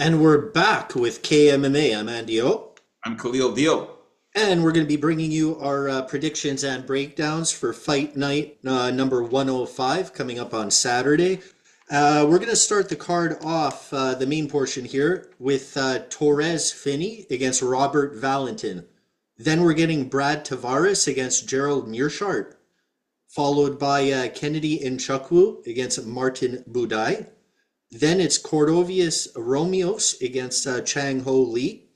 And we're back with KMMA. I'm Andy O. I'm Khalil Deal. And we're going to be bringing you our predictions and breakdowns for Fight Night number 105 coming up on Saturday. We're going to start the card off, the main portion here, with Torres Finney against Robert Valentin. Then we're getting Brad Tavares against Gerald Mearshart, followed by Kennedy Nchukwu against Martin Budai. Then it's Cordovius Romeos against Chang Ho Lee.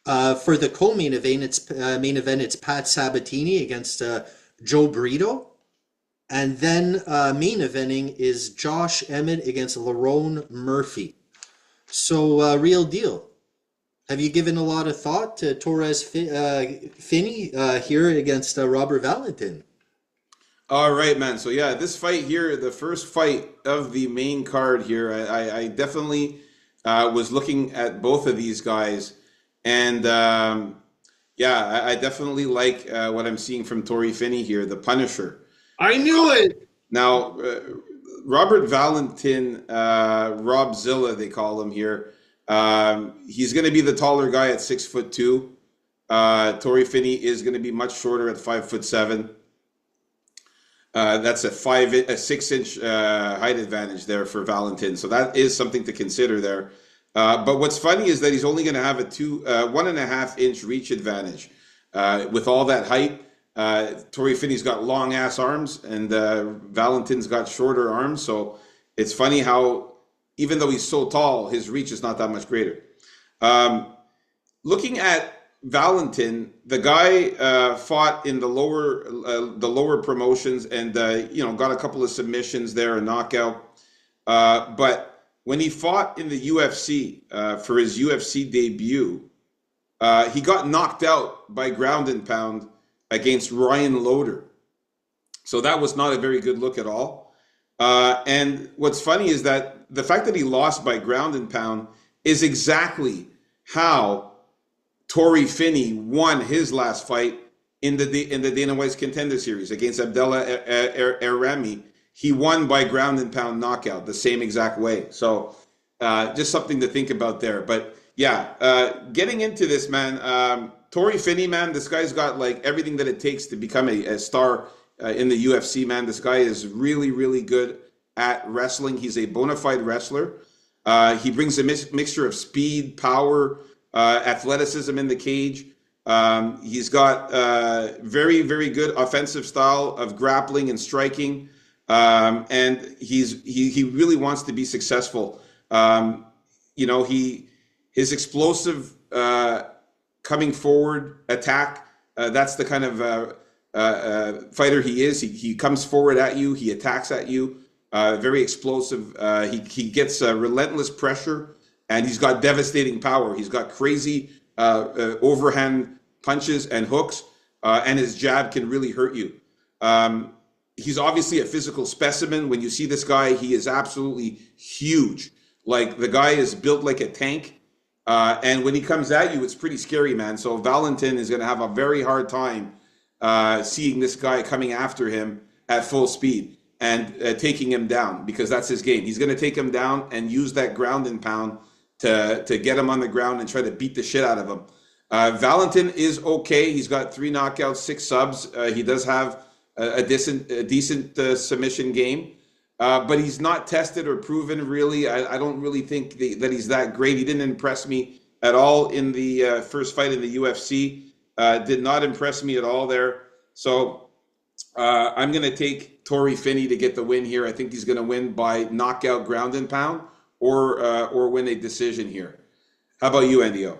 For the co-main event, it's Pat Sabatini against Joe Brito, and then main eventing is Josh Emmett against Lerone Murphy. So, real deal. Have you given a lot of thought to Torres Finney here against Robert Valentin? All right, man. So yeah, this fight here, the first fight of the main card here, I definitely was looking at both of these guys, and yeah, I definitely like what I'm seeing from Tori Finney here, the Punisher. I knew it. Now, Robert Valentin, Rob Zilla, they call him here. He's going to be the taller guy at 6'2". Tori Finney is going to be much shorter at 5'7". That's a 6-inch height advantage there for Valentin, so that is something to consider there. But what's funny is that he's only going to have a 1.5-inch reach advantage. With all that height, Tori Finney's got long ass arms, and Valentin's got shorter arms. So it's funny how, even though he's so tall, his reach is not that much greater. Looking at Valentin, the guy fought in the lower promotions, and got a couple of submissions there, a knockout. But when he fought in the UFC for his UFC debut, he got knocked out by ground and pound against Ryan Loder. So that was not a very good look at all. And what's funny is that the fact that he lost by ground and pound is exactly how Tori Finney won his last fight in the Dana White's Contender Series against Abdullah Errami. He won by ground and pound knockout the same exact way. So just something to think about there. But yeah, getting into this, man, Tori Finney, man, this guy's got like everything that it takes to become a star in the UFC, man. This guy is really, really good at wrestling. He's a bona fide wrestler. He brings a mixture of speed, power, athleticism in the cage. He's got very, very good offensive style of grappling and striking. And he really wants to be successful. His explosive coming forward attack, that's the kind of fighter he is. He comes forward at you, he attacks at you, very explosive. He gets relentless pressure, and he's got devastating power. He's got crazy overhand punches and hooks, and his jab can really hurt you. He's obviously a physical specimen. When you see this guy, he is absolutely huge. Like, the guy is built like a tank. And when he comes at you, it's pretty scary, man. So Valentin is going to have a very hard time seeing this guy coming after him at full speed and taking him down, because that's his game. He's going to take him down and use that ground and pound to get him on the ground and try to beat the shit out of him. Valentin is okay. He's got 3 knockouts, 6 subs. He does have a decent submission game, but he's not tested or proven, really. I don't really think that he's that great. He didn't impress me at all in the first fight in the UFC. Did not impress me at all there. So I'm going to take Tori Finney to get the win here. I think he's going to win by knockout, ground and pound, or win a decision here. How about you, Andio?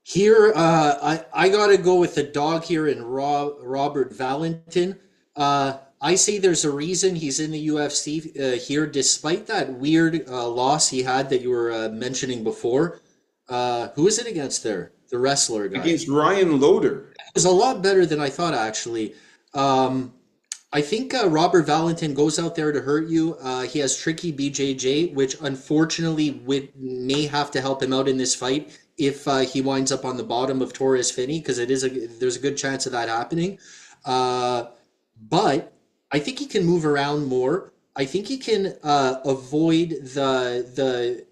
Here, I gotta go with the dog here in Robert Valentin. I say there's a reason he's in the UFC here, despite that weird loss he had that you were mentioning before. Who is it against there? The wrestler guy. Against Ryan Loder. It was a lot better than I thought, actually. I think Robert Valentin goes out there to hurt you. He has tricky BJJ, which unfortunately may have to help him out in this fight if he winds up on the bottom of Torres Finney, because there's a good chance of that happening. But I think he can move around more. I think he can avoid the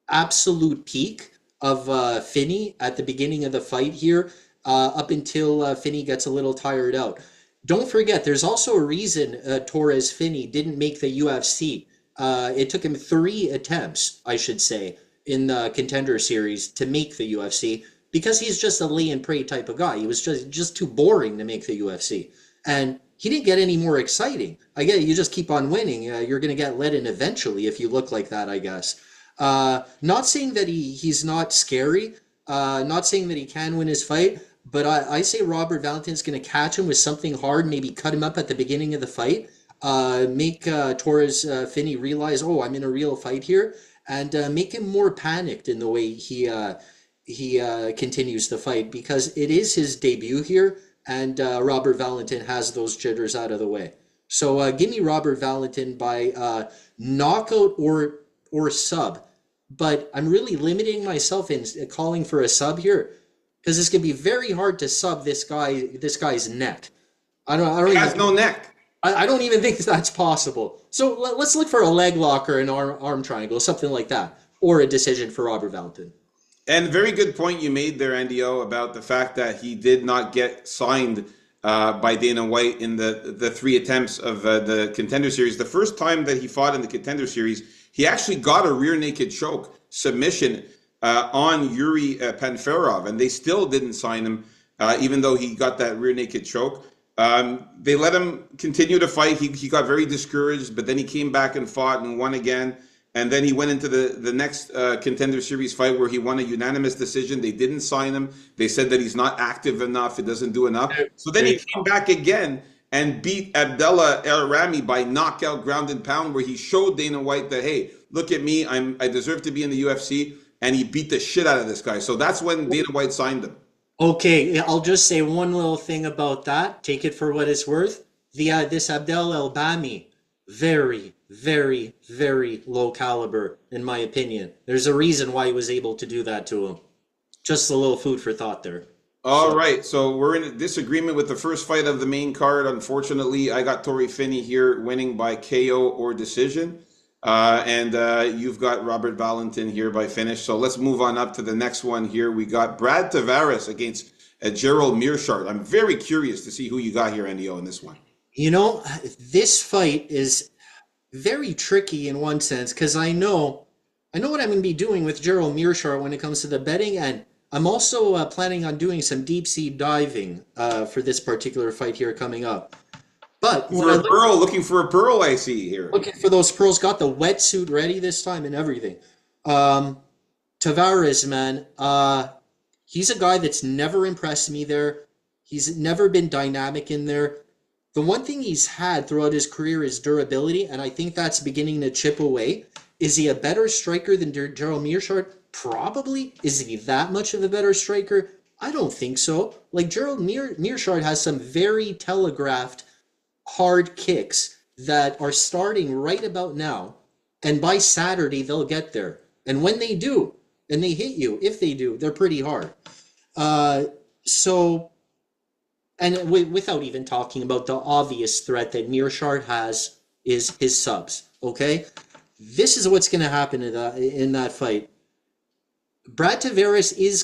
absolute peak of Finney at the beginning of the fight here, up until Finney gets a little tired out. Don't forget, there's also a reason Torres Finney didn't make the UFC. It took him 3 attempts, I should say, in the Contender Series to make the UFC because he's just a lay and pray type of guy. He was just too boring to make the UFC, and he didn't get any more exciting. I get it, you just keep on winning. You're going to get let in eventually if you look like that, I guess. Not saying that he's not scary. Not saying that he can win his fight, but I say Robert Valentin's going to catch him with something hard, maybe cut him up at the beginning of the fight, make Torres Finney realize, oh, I'm in a real fight here, and make him more panicked in the way he continues the fight because it is his debut here, and Robert Valentin has those jitters out of the way. So give me Robert Valentin by knockout or sub, but I'm really limiting myself in calling for a sub here because it's gonna be very hard to sub this guy's neck. I don't He even has no neck. I don't even think that's possible. So let's look for a leg lock or an arm triangle, something like that, or a decision for Robert Valentin. And very good point you made there, NDO, about the fact that he did not get signed by Dana White in the 3 attempts of the Contender Series. The first time that he fought in the Contender Series, he actually got a rear naked choke submission on Yuri Panferov, and they still didn't sign him, even though he got that rear naked choke. They let him continue to fight. He got very discouraged, but then he came back and fought and won again. And then he went into the next Contender Series fight where he won a unanimous decision. They didn't sign him. They said that he's not active enough. He doesn't do enough. So then he came back again and beat Abdullah El Rami by knockout, ground and pound, where he showed Dana White that, hey, look at me. I deserve to be in the UFC. And he beat the shit out of this guy. So that's when Dana White signed him. Okay, I'll just say one little thing about that. Take it for what it's worth. This Abdel El Bami, very, very, very low caliber, in my opinion. There's a reason why he was able to do that to him. Just a little food for thought there. All right, so we're in a disagreement with the first fight of the main card. Unfortunately, I got Torrey Finney here winning by KO or decision. And you've got Robert Valentin here by finish. So let's move on up to the next one here. We got Brad Tavares against Gerald Meerschaert. I'm very curious to see who you got here, NDO, in this one. You know, this fight is very tricky in one sense because I know what I'm going to be doing with Gerald Meerschaert when it comes to the betting, and I'm also planning on doing some deep sea diving for this particular fight here coming up. But Looking for a pearl, I see here. Looking for those pearls, got the wetsuit ready this time and everything. Tavares, man, he's a guy that's never impressed me there. He's never been dynamic in there. The one thing he's had throughout his career is durability, and I think that's beginning to chip away. Is he a better striker than Gerald Meerschaert? Probably. Is he that much of a better striker? I don't think so. Like, Gerald Meerschaert has some very telegraphed hard kicks that are starting right about now, and by Saturday they'll get there. And when they do, and they hit you, if they do, they're pretty hard. And without even talking about the obvious threat that Meerschaert has is his subs. Okay, this is what's going to happen in that fight. Brad Tavares is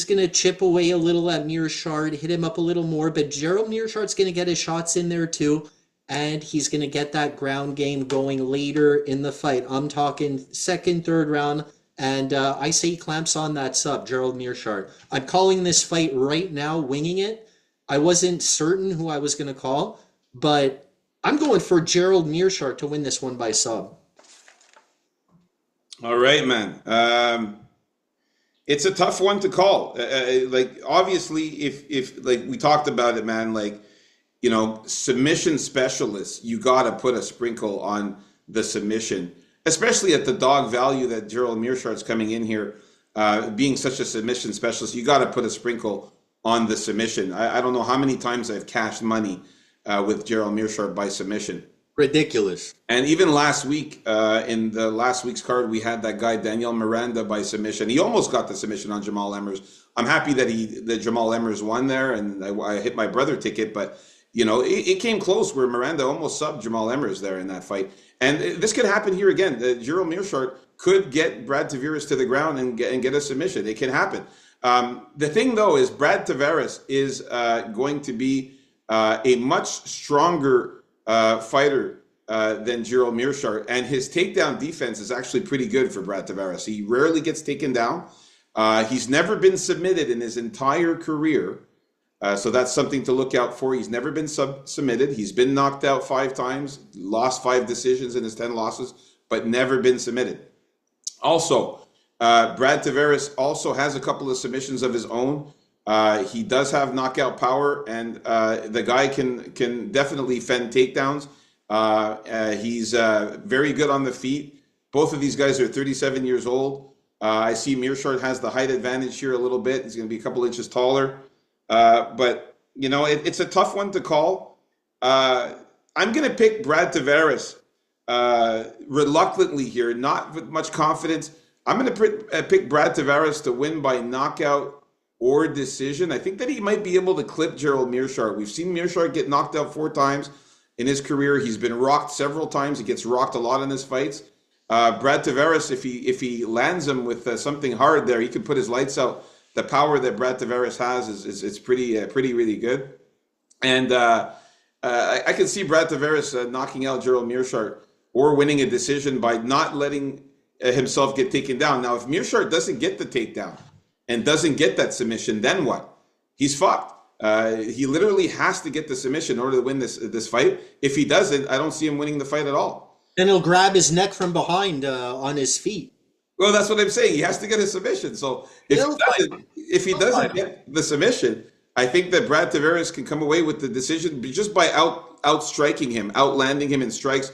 gonna chip away a little at Meerschaert, hit him up a little more, but Gerald Meerschaert's gonna get his shots in there too, and he's gonna get that ground game going later in the fight. I'm talking second, third round, and I say he clamps on that sub, Gerald Meerschaert. I'm calling this fight right now, winging it. I wasn't certain who I was gonna call, but I'm going for Gerald Meerschaert to win this one by sub. All right, man. It's a tough one to call. Like, obviously, if like we talked about it, man, like, you know, submission specialists, you got to put a sprinkle on the submission, especially at the dog value that Gerald Meerschaert's coming in here, being such a submission specialist. You got to put a sprinkle on the submission. I don't know how many times I've cashed money with Gerald Meerschaert by submission. Ridiculous. And even last week, in the last week's card, we had that guy Daniel Miranda by submission. He almost got the submission on Jamal Emmers. I'm happy that Jamal Emmers won there, and I hit my brother ticket. But you know, it came close where Miranda almost subbed Jamal Emmers there in that fight. And this could happen here again. Gerald Meerschaert could get Brad Tavares to the ground and get a submission. It can happen. The thing, though, is Brad Tavares is going to be a much stronger fighter than Gerald Meerschaert, and his takedown defense is actually pretty good for Brad Tavares. He rarely gets taken down. He's never been submitted in his entire career, so that's something to look out for. He's never been submitted. He's been knocked out 5 times, lost 5 decisions in his 10 losses, but never been submitted. Also, Brad Tavares also has a couple of submissions of his own. He does have knockout power, and the guy can definitely fend takedowns. He's very good on the feet. Both of these guys are 37 years old. I see Meerschaert has the height advantage here a little bit. He's going to be a couple inches taller. But, you know, it's a tough one to call. I'm going to pick Brad Tavares reluctantly here, not with much confidence. I'm going to pick Brad Tavares to win by knockout or decision. I think that he might be able to clip Gerald Meerschaert. We've seen Meerschaert get knocked out 4 times in his career. He's been rocked several times. He gets rocked a lot in his fights. Brad Tavares, if he lands him with something hard there, he can put his lights out. The power that Brad Tavares has is pretty really good. And I can see Brad Tavares knocking out Gerald Meerschaert or winning a decision by not letting himself get taken down. Now, if Meerschaert doesn't get the takedown and doesn't get that submission, then what? He's fucked. He literally has to get the submission in order to win this fight. If he doesn't, I don't see him winning the fight at all. And he'll grab his neck from behind on his feet. Well, that's what I'm saying. He has to get a submission. So if he doesn't get the submission, I think that Brad Tavares can come away with the decision just by outstriking him, outlanding him in strikes.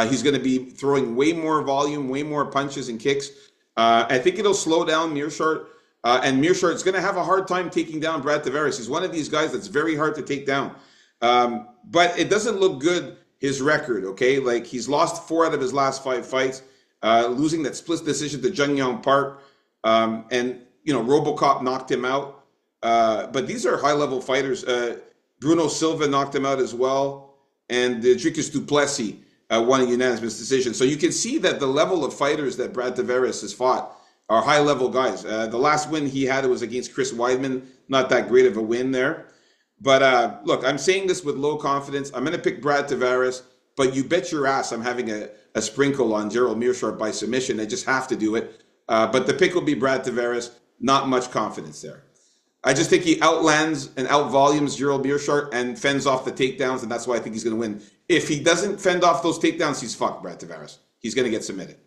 He's going to be throwing way more volume, way more punches and kicks. I think it'll slow down Meerschaert. And Meerschaert's going to have a hard time taking down Brad Tavares. He's one of these guys that's very hard to take down. But it doesn't look good, his record, okay? Like, he's lost 4 out of his last 5 fights, losing that split decision to Jung Young Park. And, you know, RoboCop knocked him out. But these are high-level fighters. Bruno Silva knocked him out as well. And Dricus du Plessis won a unanimous decision. So you can see that the level of fighters that Brad Tavares has fought are high-level guys. The last win he had was against Chris Weidman. Not that great of a win there. But look, I'm saying this with low confidence. I'm going to pick Brad Tavares, but you bet your ass I'm having a sprinkle on Gerald Meerschaert by submission. I just have to do it. But the pick will be Brad Tavares. Not much confidence there. I just think he outlands and outvolumes Gerald Meerschaert and fends off the takedowns, and that's why I think he's going to win. If he doesn't fend off those takedowns, he's fucked, Brad Tavares. He's going to get submitted.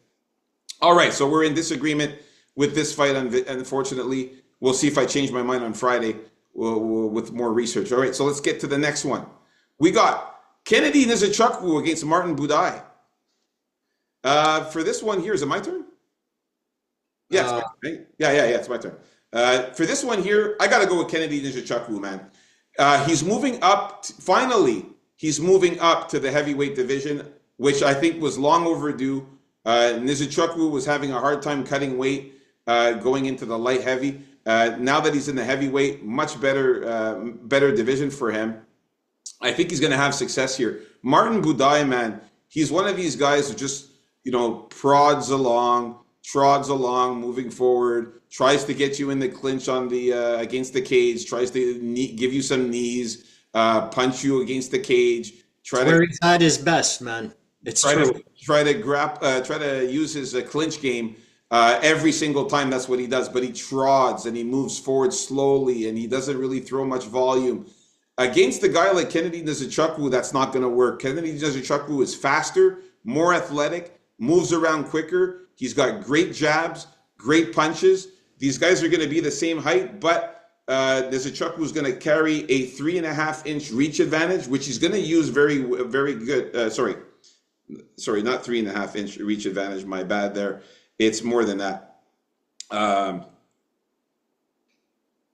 All right, so we're in disagreement with this fight, unfortunately. We'll see if I change my mind on Friday with more research. All right, so let's get to the next one. We got Kennedy Nzechukwu against Martin Budai. For this one here, is it my turn? Yeah, it's my turn, right? Yeah, it's my turn. For this one here, I got to go with Kennedy Nzechukwu, man. He's moving up, finally, he's moving up to the heavyweight division, which I think was long overdue. Nzechukwu was having a hard time cutting weight going into the light heavy. Now that he's in the heavyweight, much better division for him. I think he's going to have success here. Martin Budai, man, he's one of these guys who just, you know, trods along, moving forward, tries to get you in the clinch on the against the cage, tries to give you some knees, punch you against the cage. Where he's at his best, man. It's true. Try to use his clinch game every single time. That's what he does. But he trods and he moves forward slowly, and he doesn't really throw much volume. Against a guy like Kennedy Nzechukwu, that's not going to work. Kennedy Nzechukwu is faster, more athletic, moves around quicker. He's got great jabs, great punches. These guys are going to be the same height, but Nzechukwu is going to carry a 3.5-inch reach advantage, which he's going to use very good. Sorry, not 3.5-inch reach advantage. My bad there. It's more than that.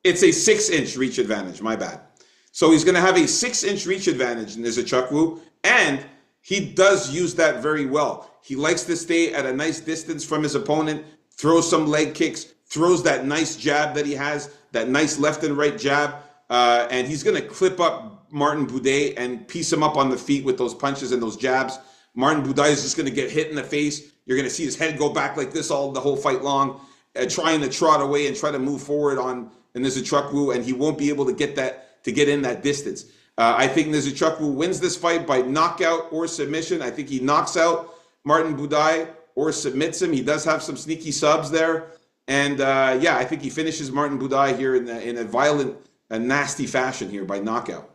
It's a 6-inch reach advantage. My bad. So he's going to have a 6-inch reach advantage in Nzechukwu, and he does use that very well. He likes to stay at a nice distance from his opponent, throws some leg kicks, throws that nice jab that he has, that nice left and right jab, and he's going to clip up Martin Budai and piece him up on the feet with those punches and those jabs. Martin Budai is just going to get hit in the face. You're going to see his head go back like this all the whole fight long, trying to trot away and try to move forward on Nizuchukwu, and he won't be able to get in that distance. I think Nizuchukwu wins this fight by knockout or submission. I think he knocks out Martin Budai or submits him. He does have some sneaky subs there. And I think he finishes Martin Budai here in a violent, nasty fashion here by knockout.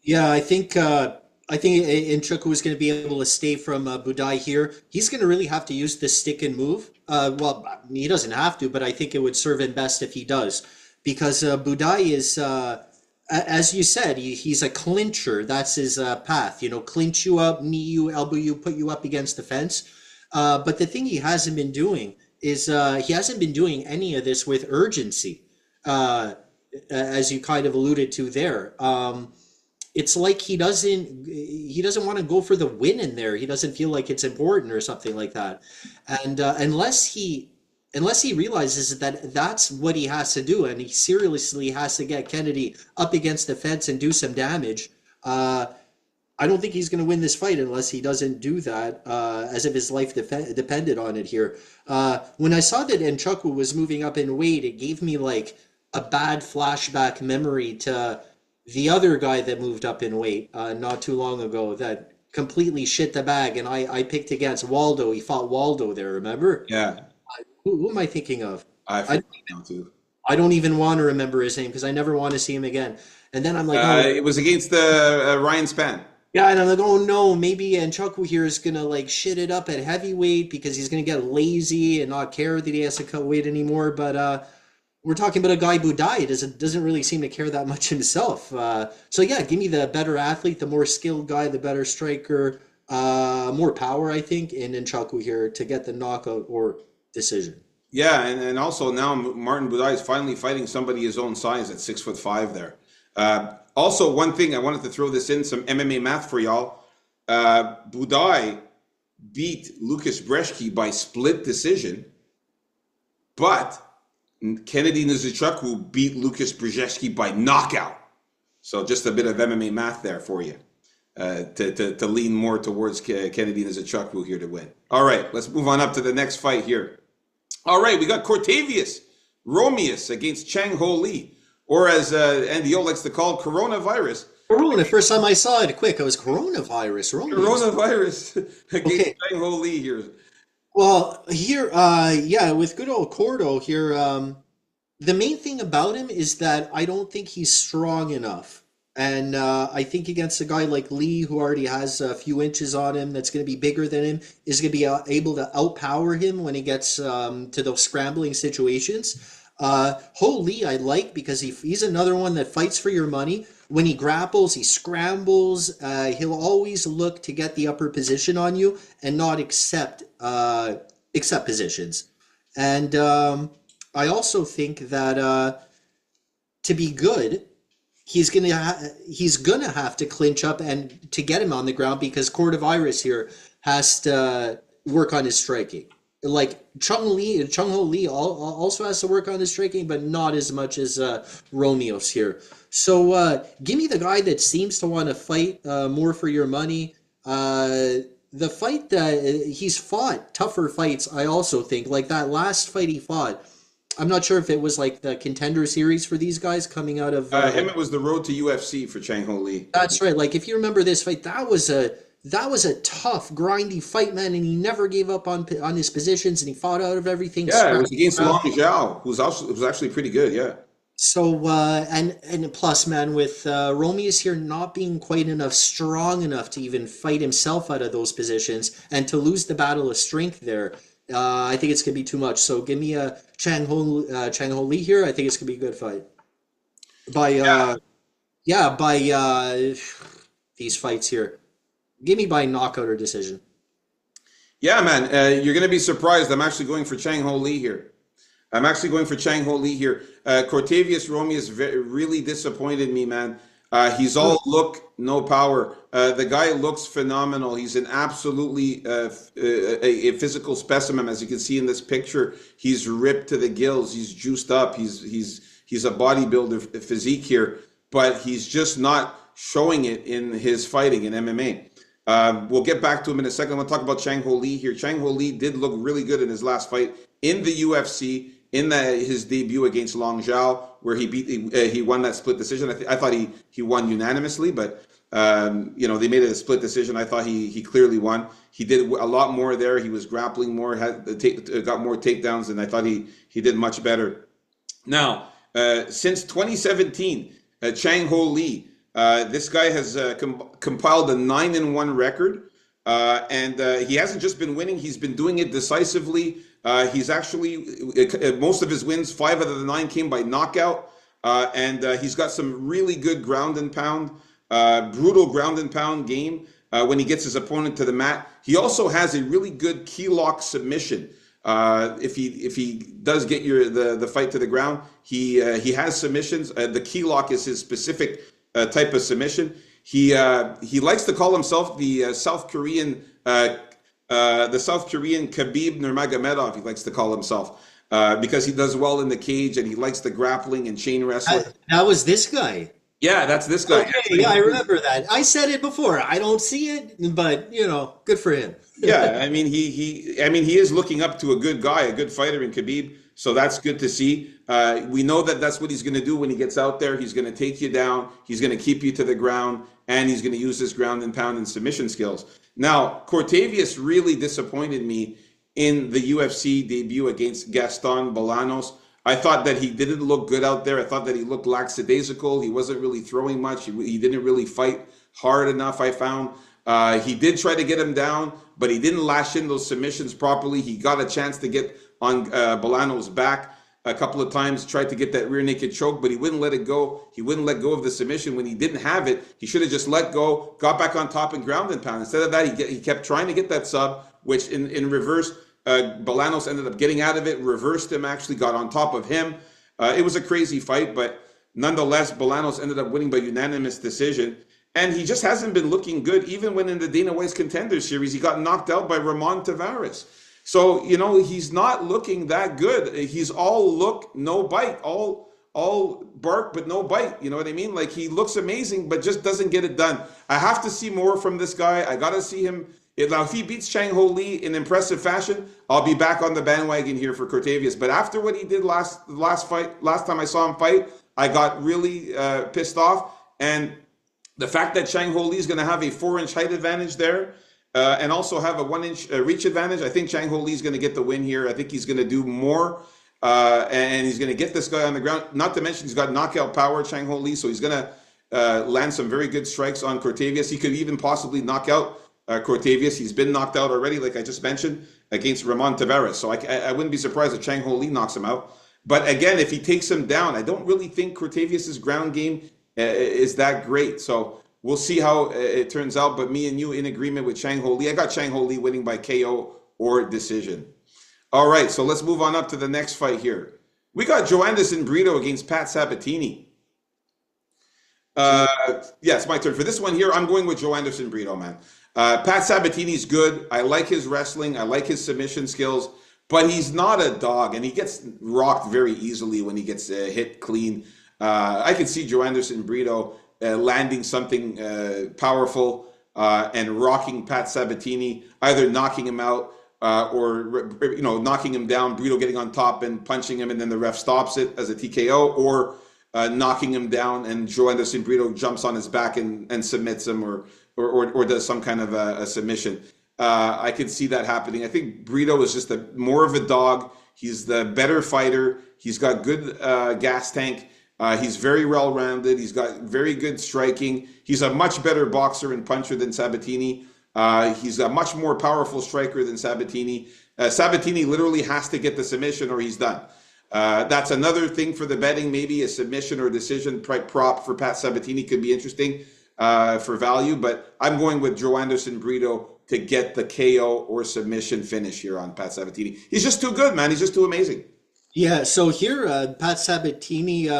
Yeah, I think Nchukwu is going to be able to stay from Budai here. He's going to really have to use the stick and move. Well, he doesn't have to, but I think it would serve him best if he does, because Budai is, as you said, he's a clincher. That's his path. Clinch you up, knee you, elbow you, put you up against the fence. But the thing he hasn't been doing is he hasn't been doing any of this with urgency, as you kind of alluded to there. It's like he doesn't want to go for the win in there. He doesn't feel like it's important or something like that. And unless he realizes that that's what he has to do, and he seriously has to get Kennedy up against the fence and do some damage, I don't think he's going to win this fight unless he doesn't do that, as if his life depended on it here. When I saw that Nchukwu was moving up in weight, it gave me like a bad flashback memory to the other guy that moved up in weight not too long ago that completely shit the bag, and I picked against Waldo. He fought Waldo there, remember? Yeah. Who am I thinking of? I forgot now too. I don't even want to remember his name because I never want to see him again. And then I'm like, oh, It was against Ryan Spann. yeah, and I'm like, oh no, maybe Nchukwu here is gonna like shit it up at heavyweight because he's gonna get lazy and not care that he has to cut weight anymore. But we're talking about a guy Budai doesn't really seem to care that much himself. So yeah, give me the better athlete, the more skilled guy, the better striker, more power, I think, in Nchukwu here to get the knockout or decision. Yeah, and also now Martin Budai is finally fighting somebody his own size at 6'5" there. Also, one thing I wanted to throw this in, some MMA math for y'all. Budai beat Lucas Brzeski by split decision, but Kennedy Nizuchukwu beat Lucas Brzeski by knockout. So just a bit of MMA math there for you, to lean more towards Kennedy Nizuchukwu here to win. All right, let's move on up to the next fight here. All right, we got Cortavius Romeus against Chang Ho Lee, or as Andy O likes to call it, coronavirus. Corona, first time I saw it, quick, it was coronavirus. Coronavirus against Chang Ho Lee here. Well, here, with good old Cordo here, the main thing about him is that I don't think he's strong enough. And I think against a guy like Lee, who already has a few inches on him, that's going to be bigger than him, is going to be able to outpower him when he gets to those scrambling situations. Ho Lee I like because he's another one that fights for your money. When he grapples, he scrambles. He'll always look to get the upper position on you and not accept positions. And I also think that to be good, he's gonna have to clinch up and to get him on the ground, because Cordovirus here has to work on his striking. Like Chung Ho Lee also has to work on his striking, but not as much as Romeos here. So give me the guy that seems to want to fight more for your money. The fight that he's fought tougher fights, I also think. Like that last fight he fought, I'm not sure if it was like the contender series for these guys coming out of him. It was the road to UFC for Chang Ho Lee. That's right. Like if you remember this fight, that was a tough, grindy fight, man, and he never gave up on his positions, and he fought out of everything. Yeah, it was against Long Zhao, who's actually pretty good. Yeah. So and plus, man, with Romeus here not being quite strong enough to even fight himself out of those positions, and to lose the battle of strength there, I think it's gonna be too much. So give me a Chang Ho Lee here. I think it's gonna be a good fight. By these fights here, give me by knockout or decision. Yeah, man, you're gonna be surprised. I'm actually going for Chang Ho Lee here. Cortavius Romeus really disappointed me, man. He's all look, no power. The guy looks phenomenal. He's an absolutely a physical specimen, as you can see in this picture. He's ripped to the gills. He's juiced up. He's a bodybuilder physique here, but he's just not showing it in his fighting in MMA. We'll get back to him in a second. I want to talk about Chang Ho Lee here. Chang Ho Lee did look really good in his last fight in the UFC in his debut against Long Zhao, where he won that split decision. I thought he won unanimously, but they made it a split decision. I thought he clearly won. He did a lot more there. He was grappling more, got more takedowns, and I thought he did much better. Now, since 2017, Chang Ho Lee, this guy has compiled a 9-1 record, and he hasn't just been winning; he's been doing it decisively. He's actually most of his wins, 5 out of the 9 came by knockout, and he's got some really good ground and pound, brutal ground and pound game when he gets his opponent to the mat. He also has a really good key lock submission. If he does get the fight to the ground, he has submissions. The key lock is his specific type of submission. He likes to call himself the South Korean Khabib Nurmagomedov. He likes to call himself because he does well in the cage and he likes the grappling and chain wrestling. That was this guy. Yeah, that's this guy. Okay, yeah, I remember that. I said it before. I don't see it, but good for him. Yeah, I mean he is looking up to a good guy, a good fighter in Khabib. So that's good to see. We know that that's what he's going to do when he gets out there. He's going to take you down. He's going to keep you to the ground, and he's going to use his ground and pound and submission skills. Now, Cortavius really disappointed me in the UFC debut against Gaston Bolanos. I thought that he didn't look good out there. I thought that he looked lackadaisical. He wasn't really throwing much. He didn't really fight hard enough, I found. He did try to get him down, but he didn't lash in those submissions properly. He got a chance to get on Bolanos' back a couple of times, tried to get that rear naked choke, but he wouldn't let it go. He wouldn't let go of the submission when he didn't have it. He should have just let go, got back on top and ground and pound. Instead of that, he kept trying to get that sub, which in reverse, Bolanos ended up getting out of it, reversed him, actually got on top of him. It was a crazy fight, but nonetheless, Bolanos ended up winning by unanimous decision. And he just hasn't been looking good, even when in the Dana White's Contender Series, he got knocked out by Ramon Tavares. So, he's not looking that good. He's all look, no bite, all bark, but no bite. You know what I mean? Like, he looks amazing, but just doesn't get it done. I have to see more from this guy. I got to see him. If he beats Chang Ho Lee in impressive fashion, I'll be back on the bandwagon here for Cortavius. But after what he did last time I saw him fight, I got really pissed off. And the fact that Chang Ho Lee is going to have a 4-inch height advantage there, and also have a 1-inch reach advantage, I think Chang Ho Lee is going to get the win here. I think he's going to do more, and he's going to get this guy on the ground. Not to mention he's got knockout power, Chang Ho Lee, so he's going to land some very good strikes on Cortavius. He could even possibly knock out Cortavius. He's been knocked out already, like I just mentioned, against Ramon Tavares. So I wouldn't be surprised if Chang Ho Lee knocks him out. But again, if he takes him down, I don't really think Cortavius's ground game is that great. So we'll see how it turns out. But me and you in agreement with Chang Ho Lee. I got Chang Ho Lee winning by KO or decision. All right, so let's move on up to the next fight here. We got Joanderson Brito against Pat Sabatini. It's my turn. For this one here, I'm going with Joanderson Brito, man. Pat Sabatini's good. I like his wrestling. I like his submission skills. But he's not a dog, and he gets rocked very easily when he gets hit clean. I could see Joanderson Brito landing something powerful and rocking Pat Sabatini, either knocking him out or knocking him down, Brito getting on top and punching him, and then the ref stops it as a TKO, or knocking him down and Joanderson Brito jumps on his back and submits him or does some kind of a submission. I could see that happening. I think Brito is just more of a dog. He's the better fighter. He's got good gas tank. He's very well-rounded. He's got very good striking. He's a much better boxer and puncher than Sabatini. He's a much more powerful striker than Sabatini. Sabatini literally has to get the submission or he's done. That's another thing for the betting. Maybe a submission or decision prop for Pat Sabatini could be interesting for value. But I'm going with Joanderson Brito to get the KO or submission finish here on Pat Sabatini. He's just too good, man. He's just too amazing. Yeah, so here, Pat Sabatini,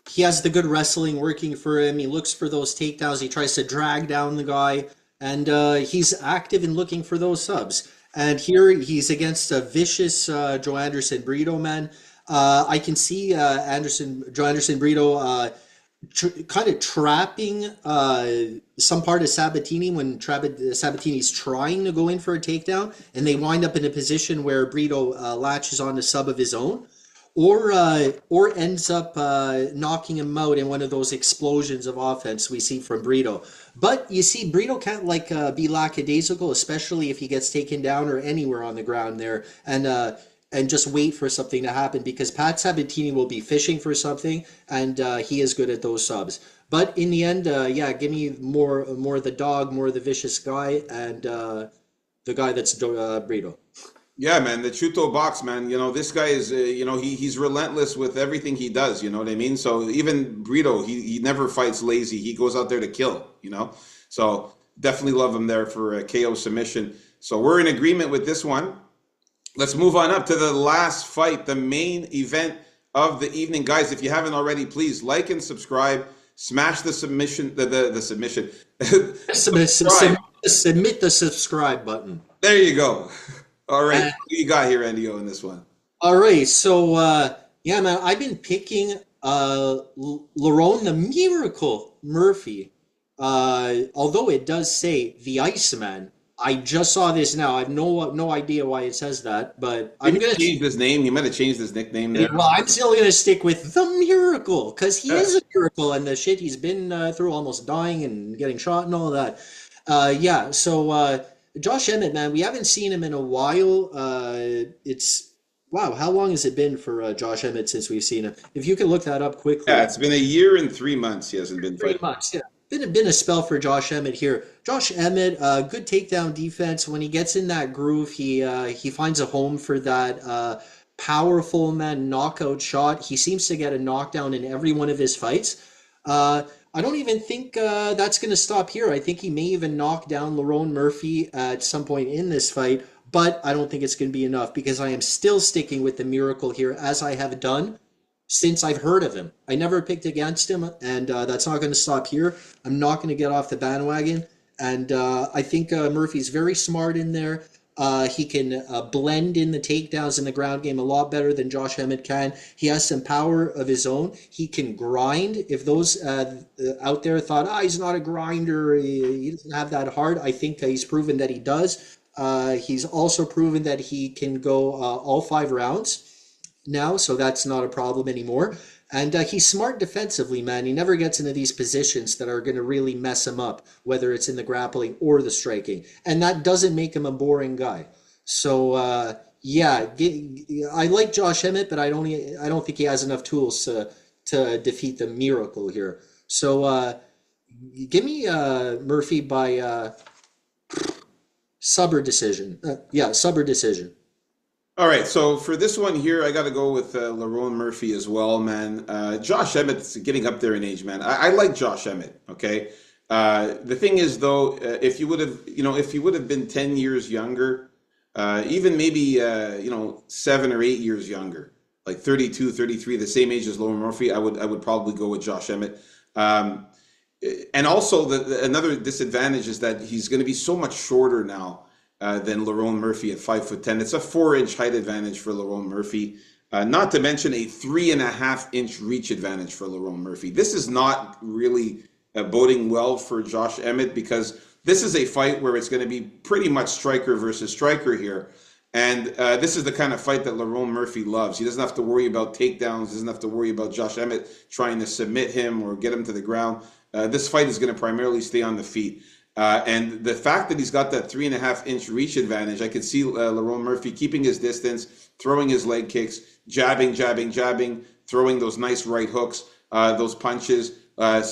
he has the good wrestling working for him. He looks for those takedowns. He tries to drag down the guy, and he's active in looking for those subs. And here he's against a vicious Joanderson Brito, man. I can see Joanderson Brito kind of trapping some part of Sabatini when Sabatini's trying to go in for a takedown, and they wind up in a position where Brito latches on a sub of his own, or ends up knocking him out in one of those explosions of offense we see from Brito. But you see, Brito can't be lackadaisical, especially if he gets taken down or anywhere on the ground there, and just wait for something to happen because Pat Sabatini will be fishing for something, and he is good at those subs. But in the end, yeah, give me more the dog, more the vicious guy, and the guy that's Brito. Yeah, man, the Chuto box, man. You know, this guy is, he's relentless with everything he does. You know what I mean? So even Brito, he never fights lazy. He goes out there to kill. You know, so definitely love him there for a KO submission. So we're in agreement with this one. Let's move on up to the last fight, the main event of the evening, guys. If you haven't already, please like and subscribe. Smash the submission, the submission. Subscribe. Submit the subscribe button. There you go. All right, what do you got here, Andio, in this one? All right, so yeah, man, I've been picking Lerone the Miracle Murphy. Although it does say the Iceman, I just saw this now. I have no idea why it says that, but I'm Maybe gonna he changed his name. He might have changed his nickname there. well, I'm still gonna stick with the Miracle because he Yeah. is a miracle and the shit he's been through, almost dying and getting shot and all that. Yeah, so Josh Emmett, man, we haven't seen him in a while. It's wow, how long has it been for Josh Emmett since we've seen him? If you can look that up Yeah, quickly. it's been a year and 3 months he hasn't been Three fighting. months, yeah. Been a spell for Josh Emmett here. Josh Emmett, good takedown defense. When he gets in that groove, he finds a home for that powerful man knockout shot. He seems to get a knockdown in every one of his fights. I don't even think that's going to stop here. I think he may even knock down Lerone Murphy at some point in this fight, but I don't think it's going to be enough because I am still sticking with the miracle here, as I have done since I've heard of him. I never picked against him, and that's not going to stop here. I'm not going to get off the bandwagon, and I think Murphy's very smart in there. He can blend in the takedowns in the ground game a lot better than Josh Emmett can. He has some power of his own. He can grind. If those out there thought, he's not a grinder, he doesn't have that heart, I think he's proven that he does. He's also proven that he can go all 5 rounds now, so that's not a problem anymore. And he's smart defensively, man. He never gets into these positions that are going to really mess him up, whether it's in the grappling or the striking. And that doesn't make him a boring guy. So yeah, I like Josh Emmett, but I don't think he has enough tools to defeat the miracle here. So give me Murphy by sub or decision. Yeah, sub or decision. All right, so for this one here, I got to go with Lerone Murphy as well, man. Josh Emmett's getting up there in age, man. I like Josh Emmett. Okay, the thing is though, if you would have, if you would have been 10 years younger, even maybe 7 or 8 years younger, like 32, 33, the same age as Lerone Murphy, I would probably go with Josh Emmett. Um, and also another disadvantage is that he's going to be so much shorter now than Lerone Murphy at 5'10". It's a 4-inch height advantage for Lerone Murphy. Not to mention a 3.5-inch reach advantage for Lerone Murphy. This is not really boding well for Josh Emmett because this is a fight where it's going to be pretty much striker versus striker here. And this is the kind of fight that Lerone Murphy loves. He doesn't have to worry about takedowns. He doesn't have to worry about Josh Emmett trying to submit him or get him to the ground. This fight is going to primarily stay on the feet. And the fact that he's got that 3.5-inch reach advantage, I could see Lerone Murphy keeping his distance, throwing his leg kicks, jabbing, throwing those nice right hooks, those punches,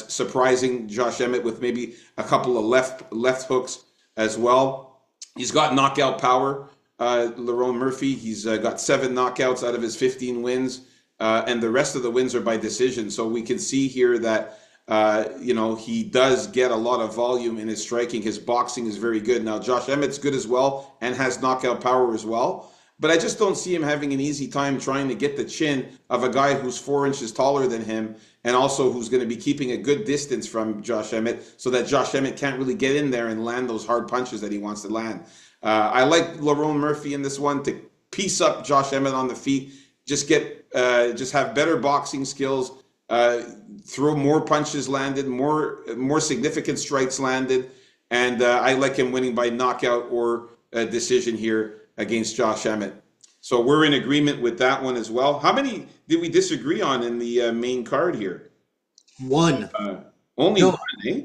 surprising Josh Emmett with maybe a couple of left hooks as well. He's got knockout power, Lerone Murphy. He's got 7 knockouts out of his 15 wins, and the rest of the wins are by decision. So we can see here that he does get a lot of volume in his striking. His boxing is very good. Now, Josh Emmett's good as well and has knockout power as well. But I just don't see him having an easy time trying to get the chin of a guy who's 4 inches taller than him and also who's going to be keeping a good distance from Josh Emmett so that Josh Emmett can't really get in there and land those hard punches that he wants to land. I like Lerone Murphy in this one to piece up Josh Emmett on the feet, just have better boxing skills, throw more punches landed, more significant strikes landed, and I like him winning by knockout or a decision here against Josh Emmett. So we're in agreement with that one as well. How many did we disagree on in the main card here? One. Only No, one, eh?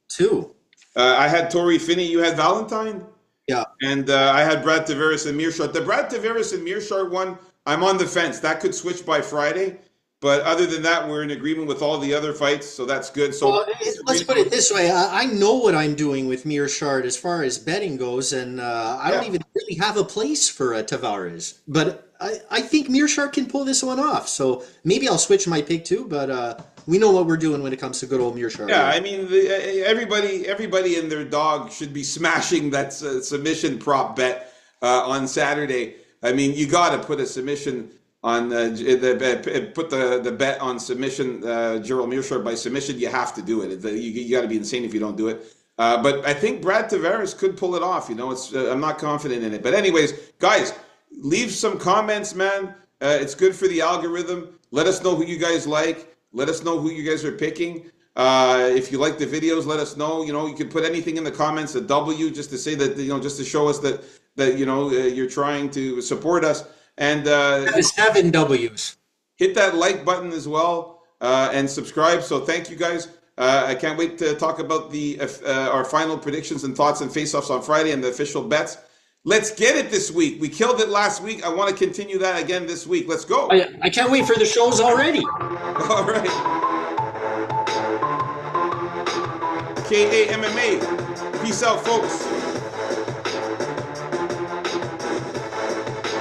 two. I had Torrey Finney. You had Valentine? Yeah. And I had Brad Tavares and Mearshart. The Brad Tavares and Mearshart one, I'm on the fence. That could switch by Friday. But other than that, we're in agreement with all the other fights, so that's good. So Well, let's put it this way. I know what I'm doing with Mearshart as far as betting goes, and I don't even really have a place for Tavares. But I think Mearshart can pull this one off. So maybe I'll switch my pick too, but we know what we're doing when it comes to good old Mearshart. yeah, I mean, everybody and their dog should be smashing that submission prop bet on Saturday. I mean, you got to put a submission on put the bet on submission, Gerald Mearshart by submission. You have to do it. You got to be insane if you don't do it. But I think Brad Tavares could pull it off. You know, I'm not confident in it. But anyways, guys, leave some comments, man. It's good for the algorithm. Let us know who you guys like. Let us know who you guys are picking. If you like the videos, let us know. You know, you can put anything in the comments, a W, just to say that, you know, just to show us that you know, you're trying to support us. And There's 7 W's. hit that like button as well, and subscribe. So thank you guys. I can't wait to talk about the our final predictions and thoughts and face-offs on Friday and the official bets. Let's get it this week. We killed it last week. I want to continue that again this week. Let's go. I can't wait for the shows already. All right. KA MMA. Peace out, folks.